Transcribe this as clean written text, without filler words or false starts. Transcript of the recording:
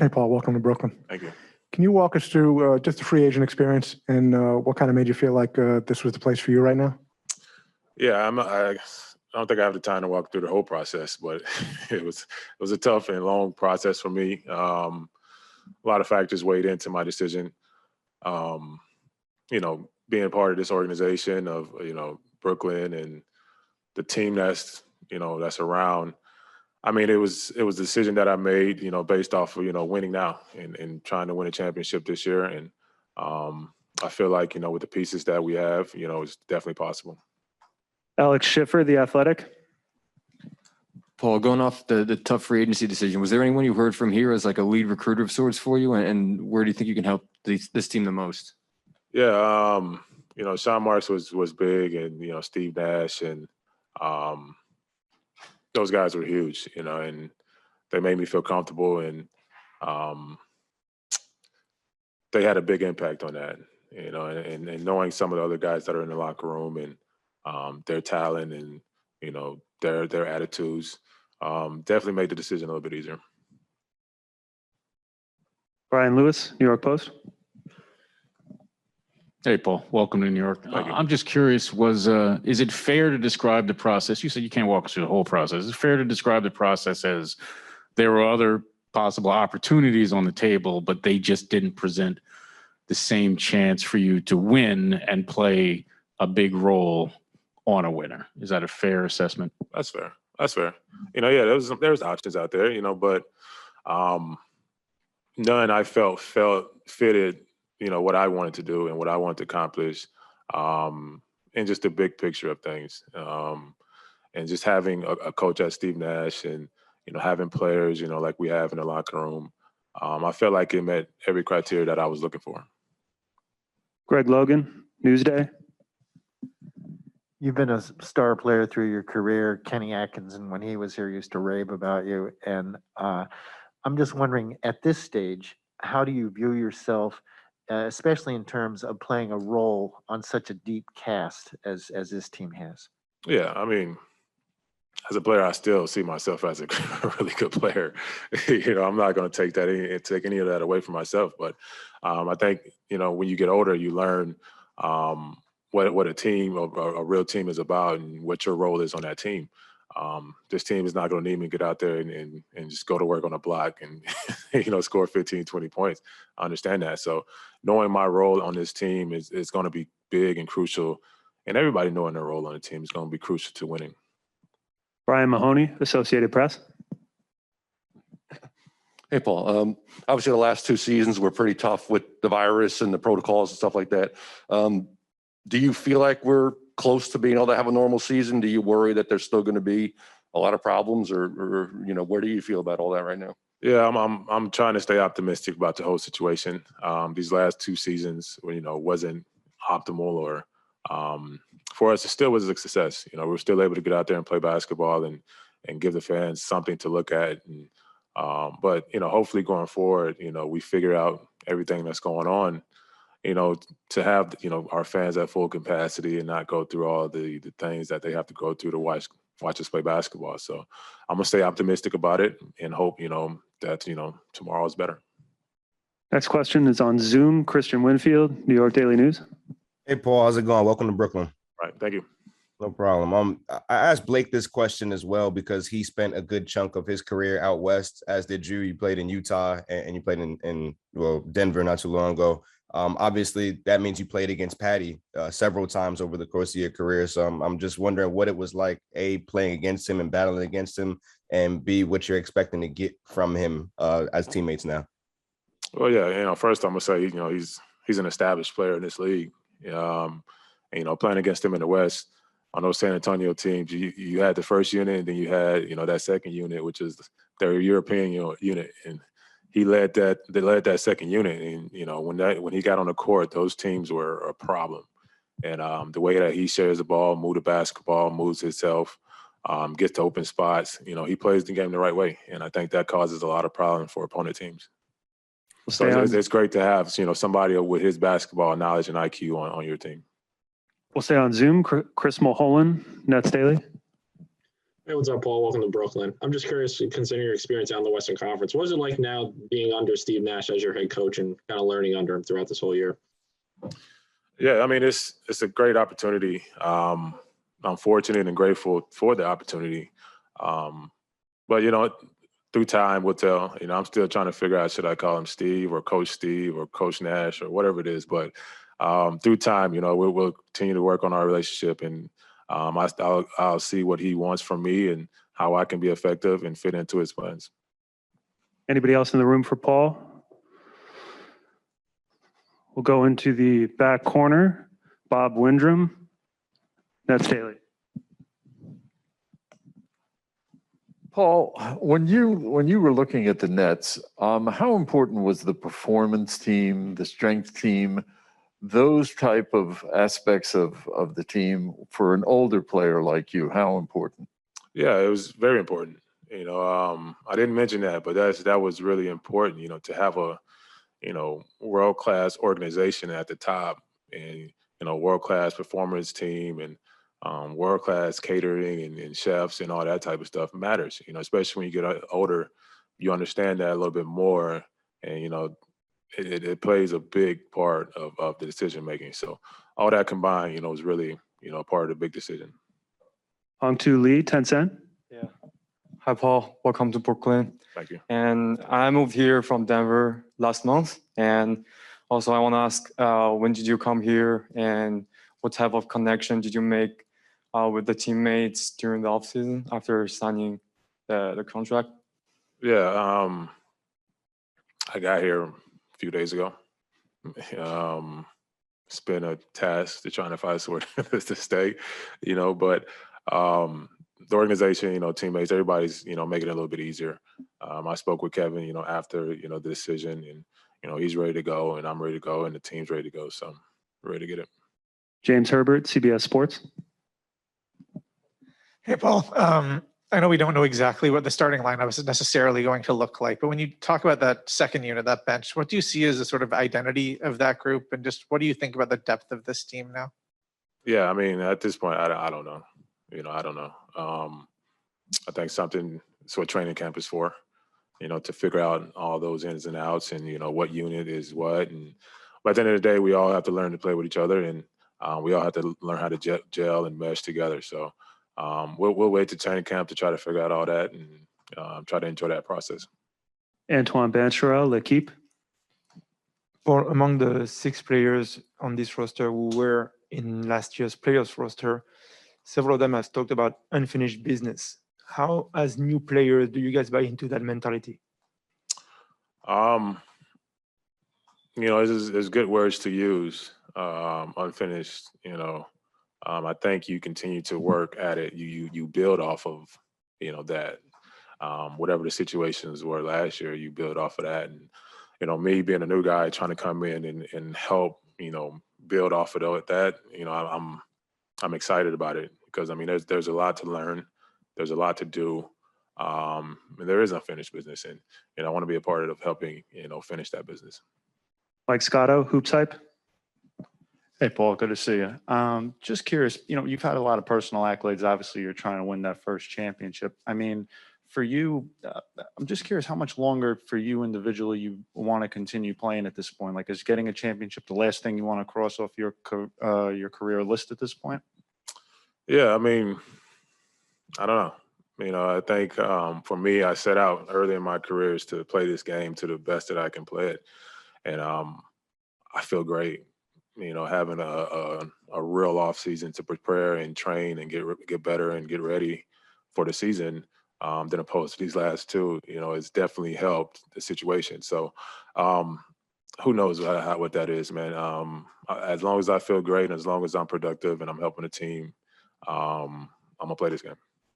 Hey, Paul, welcome to Brooklyn. Thank you. Can you walk us through just the free agent experience and what kind of made you feel like this was the place for you right now? Yeah, I don't think I have the time to walk through the whole process, but it was a tough and long process for me. A lot of factors weighed into my decision. Being part of this organization of Brooklyn and the team that's around. I mean, it was a decision that I made, based off of winning now and trying to win a championship this year. And I feel like with the pieces that we have, it's definitely possible. Alex Schiffer, The Athletic. Paul, going off the tough free agency decision, was there anyone you heard from here as like a lead recruiter of sorts for you? And where do you think you can help this team the most? Yeah, Sean Marks was big, and Steve Nash, and those guys were huge, and they made me feel comfortable, and they had a big impact on that, and knowing some of the other guys that are in the locker room and their talent and their attitudes definitely made the decision a little bit easier. Brian Lewis, New York Post. Hey, Paul. Welcome to New York. I'm just curious, is it fair to describe the process? You said you can't walk us through the whole process. Is it fair to describe the process as there were other possible opportunities on the table, but they just didn't present the same chance for you to win and play a big role on a winner? Is that a fair assessment? That's fair. Yeah, there was options out there, but none I felt fitted, what I wanted to do and what I wanted to accomplish, and just the big picture of things. And just having a coach as Steve Nash and, having players, like we have in the locker room, I felt like it met every criteria that I was looking for. Greg Logan, Newsday. You've been a star player through your career. Kenny Atkinson, when he was here, used to rave about you. And I'm just wondering, at this stage, how do you view yourself, especially in terms of playing a role on such a deep cast as this team has? Yeah, I mean, as a player, I still see myself as a really good player. I'm not going to take any of that away from myself. But I think, when you get older, you learn what a team, a real team is about and what your role is on that team. This team is not going to need me to get out there and just go to work on a block and, score 15, 20 points. I understand that. So knowing my role on this team is going to be big and crucial. And everybody knowing their role on the team is going to be crucial to winning. Brian Mahoney, Associated Press. Hey, Paul. Obviously, the last two seasons were pretty tough with the virus and the protocols and stuff like that. Do you feel like we're close to being able to have a normal season? Do you worry that there's still going to be a lot of problems, or where do you feel about all that right now? Yeah, I'm trying to stay optimistic about the whole situation. These last two seasons, wasn't optimal, or for us, it still was a success. We were still able to get out there and play basketball and give the fans something to look at. And but hopefully going forward, we figure out everything that's going on. To have our fans at full capacity and not go through all the things that they have to go through to watch us play basketball. So I'm gonna stay optimistic about it and hope that tomorrow is better. Next question is on Zoom. Christian Winfield, New York Daily News. Hey, Paul, how's it going? Welcome to Brooklyn. All right, thank you. No problem. I asked Blake this question as well because he spent a good chunk of his career out west, as did you. You played in Utah and you played in Denver not too long ago. Obviously, that means you played against Patty several times over the course of your career. So I'm just wondering what it was like, A, playing against him and battling against him, and B, what you're expecting to get from him as teammates now. Well, yeah, first I'm gonna say, he's an established player in this league. And, playing against him in the West, on those San Antonio teams, you had the first unit, and then you had, that second unit, which is their European unit, and he led that second unit. And when he got on the court, those teams were a problem. And the way that he shares the ball, moves the basketball, moves himself, gets to open spots, he plays the game the right way. And I think that causes a lot of problems for opponent teams. So it's great to have somebody with his basketball knowledge and IQ on your team. We'll stay on Zoom. Chris Mulholland, Nets Daily. Hey, what's up, Paul? Welcome to Brooklyn. I'm just curious, considering your experience out in the Western Conference, what is it like now being under Steve Nash as your head coach and kind of learning under him throughout this whole year? Yeah, I mean, it's a great opportunity. I'm fortunate and grateful for the opportunity. But, you know, through time will tell. You know, I'm still trying to figure out, should I call him Steve or Coach Nash or whatever it is. But through time, you know, we'll continue to work on our relationship, and I'll see what he wants from me and how I can be effective and fit into his plans. Anybody else in the room for Paul? We'll go into the back corner. Bob Windrum, Nets Daily. Paul, when you were looking at the Nets, how important was the performance team, the strength team, those type of aspects of the team for an older player like you? How important? Yeah, it was very important. You know, I didn't mention that, but that was really important. You know, to have a world-class organization at the top, and world-class performance team, and world-class catering and chefs and all that type of stuff matters. You know, especially when you get older, you understand that a little bit more, and it plays a big part of the decision making. So all that combined, was really part of the big decision. On to Lee, 10 Cent. Yeah. Hi, Paul. Welcome to Brooklyn. Thank you. And I moved here from Denver last month. And also I want to ask, when did you come here, and what type of connection did you make with the teammates during the offseason after signing the contract? Yeah, I got here a few days ago. It's been a task to trying to find somewhere to stay, but the organization, teammates, everybody's, making it a little bit easier. I spoke with Kevin, after, the decision, and, he's ready to go, and I'm ready to go, and the team's ready to go. So I'm ready to get it. James Herbert, CBS Sports. Hey, Paul. I know we don't know exactly what the starting lineup is necessarily going to look like, but when you talk about that second unit, that bench, what do you see as the sort of identity of that group, and just what do you think about the depth of this team now? Yeah, I mean, at this point, I don't know. I don't know. I think it's what training camp is for, to figure out all those ins and outs, and, what unit is what. And but at the end of the day, we all have to learn to play with each other, and we all have to learn how to gel and mesh together. So we'll wait to training camp to try to figure out all that, and try to enjoy that process. Antoine Bancherel, L'Equipe. For among the 6 players on this roster who were in last year's playoffs roster, several of them have talked about unfinished business. How, as new players, do you guys buy into that mentality? It's good words to use. Unfinished, I think you continue to work at it. You build off of, that. Whatever the situations were last year, you build off of that. And, me being a new guy trying to come in and help, build off of that, I'm excited about it, because, I mean, there's a lot to learn. There's a lot to do. And there is unfinished business. And, I want to be a part of helping, finish that business. Mike Scotto, Hoops Hype. Hey, Paul, good to see you. Just curious, you've had a lot of personal accolades. Obviously, you're trying to win that first championship. I mean, for you, I'm just curious how much longer for you individually you want to continue playing at this point. Like, is getting a championship the last thing you want to cross off your career list at this point? Yeah, I mean, I don't know. I think for me, I set out early in my career is to play this game to the best that I can play it. And I feel great, having a real off season to prepare and train and get better and get ready for the season, than opposed to these last 2. It's definitely helped the situation. So who knows what that is, man. As long as I feel great and as long as I'm productive and I'm helping the team, I'm gonna play this game.